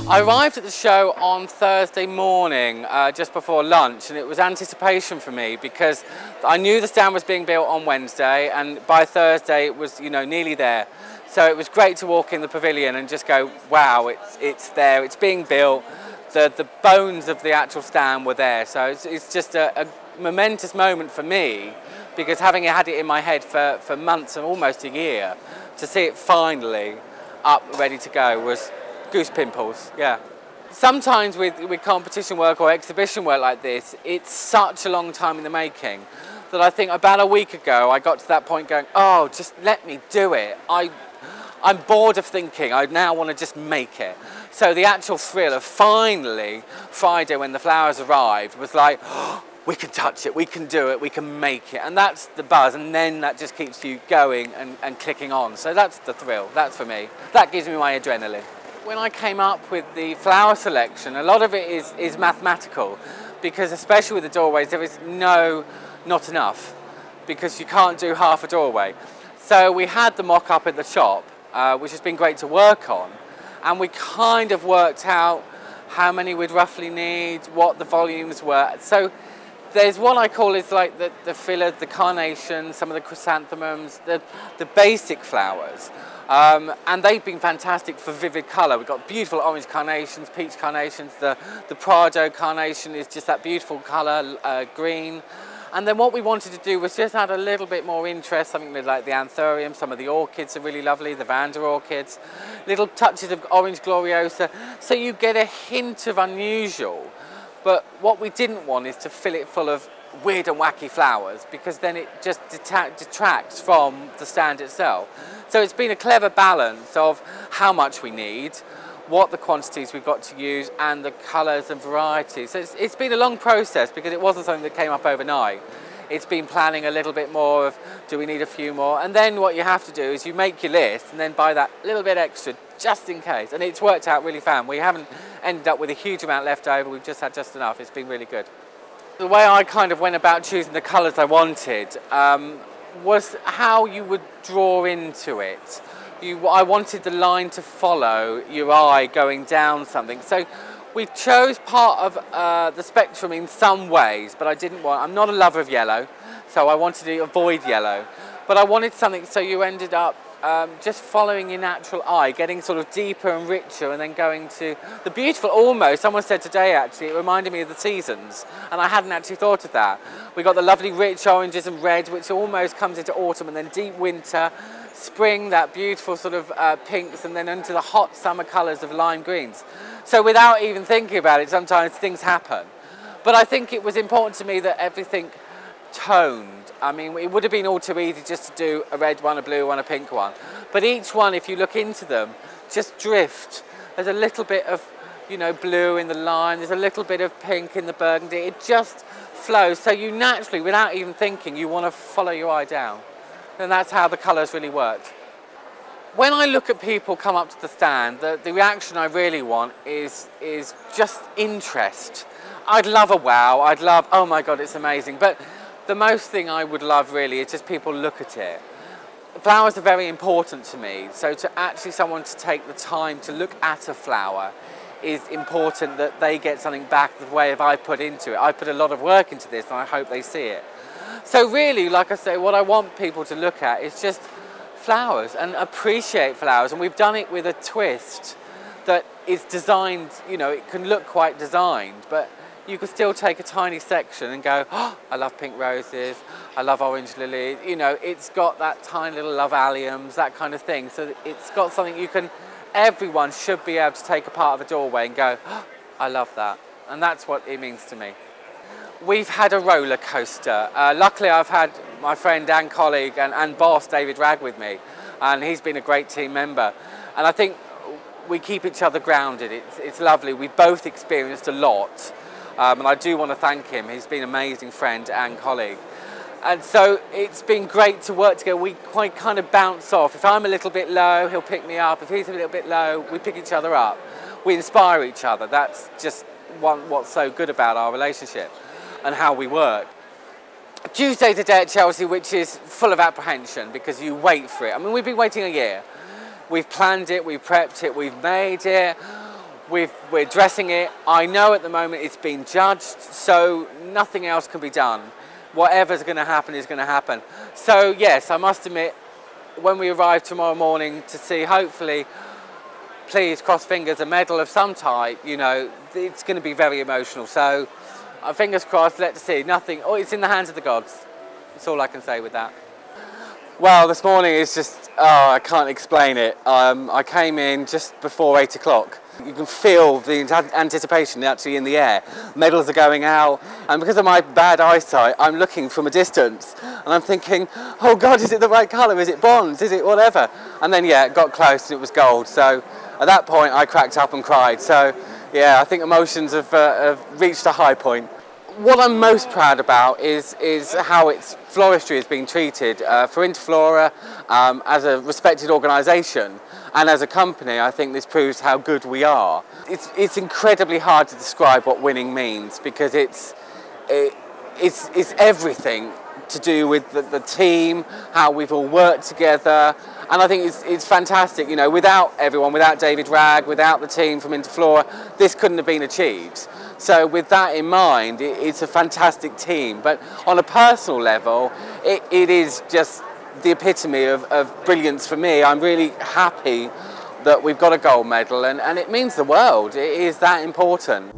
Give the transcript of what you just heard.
I arrived at the show on Thursday morning, just before lunch, and it was anticipation for me because I knew the stand was being built on Wednesday, and by Thursday it was, nearly there. So it was great to walk in the pavilion and just go, wow, it's there, it's being built. The bones of the actual stand were there, so it's just a momentous moment for me, because having had it in my head for months and almost a year, to see it finally up, ready to go, was goose pimples, yeah. Sometimes with competition work or exhibition work like this, it's such a long time in the making that I think about a week ago I got to that point going, oh, just let me do it. I'm bored of thinking, I now want to just make it. So the actual thrill of finally, Friday when the flowers arrived, was like, oh, we can touch it, we can do it, we can make it. And that's the buzz, and then that just keeps you going and clicking on. So that's the thrill, that's for me. That gives me my adrenaline. When I came up with the flower selection, a lot of it is mathematical, because especially with the doorways, there is not enough, because you can't do half a doorway. So we had the mock-up at the shop, which has been great to work on, and we kind of worked out how many we'd roughly need, what the volumes were. So there's what I call is like the fillers, the carnations, some of the chrysanthemums, the basic flowers. And they've been fantastic for vivid colour. We've got beautiful orange carnations, peach carnations. The Prado carnation is just that beautiful colour, green. And then what we wanted to do was just add a little bit more interest, something like the anthurium. Some of the orchids are really lovely, the Vanda orchids. Little touches of orange gloriosa. So you get a hint of unusual. But what we didn't want is to fill it full of weird and wacky flowers, because then it just detracts from the stand itself. So it's been a clever balance of how much we need, what the quantities we've got to use, and the colours and varieties. So it's been a long process, because it wasn't something that came up overnight. It's been planning a little bit more of, do we need a few more? And then what you have to do is you make your list and then buy that little bit extra just in case. And it's worked out really fun. We haven't ended up with a huge amount left over. We've just had just enough. It's been really good. The way I kind of went about choosing the colours I wanted was how you would draw into it. I wanted the line to follow your eye going down something. So we chose part of the spectrum in some ways, but I'm not a lover of yellow, so I wanted to avoid yellow. But I wanted something so you ended up just following your natural eye, getting sort of deeper and richer, and then going to the beautiful, almost, someone said today actually, it reminded me of the seasons, and I hadn't actually thought of that. We got the lovely rich oranges and reds, which almost comes into autumn, and then deep winter, spring, that beautiful sort of pinks, and then into the hot summer colours of lime greens. So without even thinking about it, sometimes things happen. But I think it was important to me that everything toned. I mean, it would have been all too easy just to do a red one, a blue one, a pink one. But each one, if you look into them, just drift. There's a little bit of, blue in the lime, there's a little bit of pink in the burgundy. It just flows. So you naturally, without even thinking, you want to follow your eye down. And that's how the colours really worked. When I look at people come up to the stand, the reaction I really want is just interest. I'd love a wow, I'd love, oh my God, it's amazing. But the most thing I would love really is just people look at it. Flowers are very important to me, so to actually someone to take the time to look at a flower is important, that they get something back the way I put into it. I put a lot of work into this and I hope they see it. So really, like I say, what I want people to look at is just flowers and appreciate flowers, and we've done it with a twist that is designed, it can look quite designed, but you could still take a tiny section and go, oh, I love pink roses, I love orange lilies, it's got that tiny little love alliums, that kind of thing. So it's got something everyone should be able to take a part of a doorway and go, oh, I love that. And that's what it means to me. We've had a roller coaster. Luckily I've had my friend and colleague and boss David Ragg with me, and he's been a great team member. And I think we keep each other grounded. It's lovely. We've both experienced a lot. And I do want to thank him. He's been an amazing friend and colleague. And so it's been great to work together. We quite kind of bounce off. If I'm a little bit low, he'll pick me up. If he's a little bit low, we pick each other up. We inspire each other. That's just what's so good about our relationship and how we work. Tuesday's a day at Chelsea which is full of apprehension, because you wait for it. I mean, we've been waiting a year. We've planned it, we've prepped it, we've made it. We're dressing it. I know at the moment it's been judged, so nothing else can be done. Whatever's going to happen is going to happen. So yes, I must admit, when we arrive tomorrow morning to see, hopefully, please cross fingers, a medal of some type, you know, it's going to be very emotional. So fingers crossed, let's see. Nothing, oh, it's in the hands of the gods. That's all I can say with that. Well, this morning is just, oh, I can't explain it. I came in just before 8 o'clock. You can feel the anticipation actually in the air. Medals are going out, and because of my bad eyesight, I'm looking from a distance, and I'm thinking, oh God, is it the right colour? Is it bronze? Is it whatever? And then, yeah, it got close and it was gold. So at that point, I cracked up and cried. So, yeah, I think emotions have reached a high point. What I'm most proud about is how its floristry is being treated. For Interflora, as a respected organisation and as a company, I think this proves how good we are. It's incredibly hard to describe what winning means, because it's everything to do with the team, how we've all worked together, and I think it's fantastic. You know, without everyone, without David Ragg, without the team from Interflora, this couldn't have been achieved. So with that in mind, it's a fantastic team. But on a personal level, it is just the epitome of brilliance for me. I'm really happy that we've got a gold medal, and it means the world. It is that important.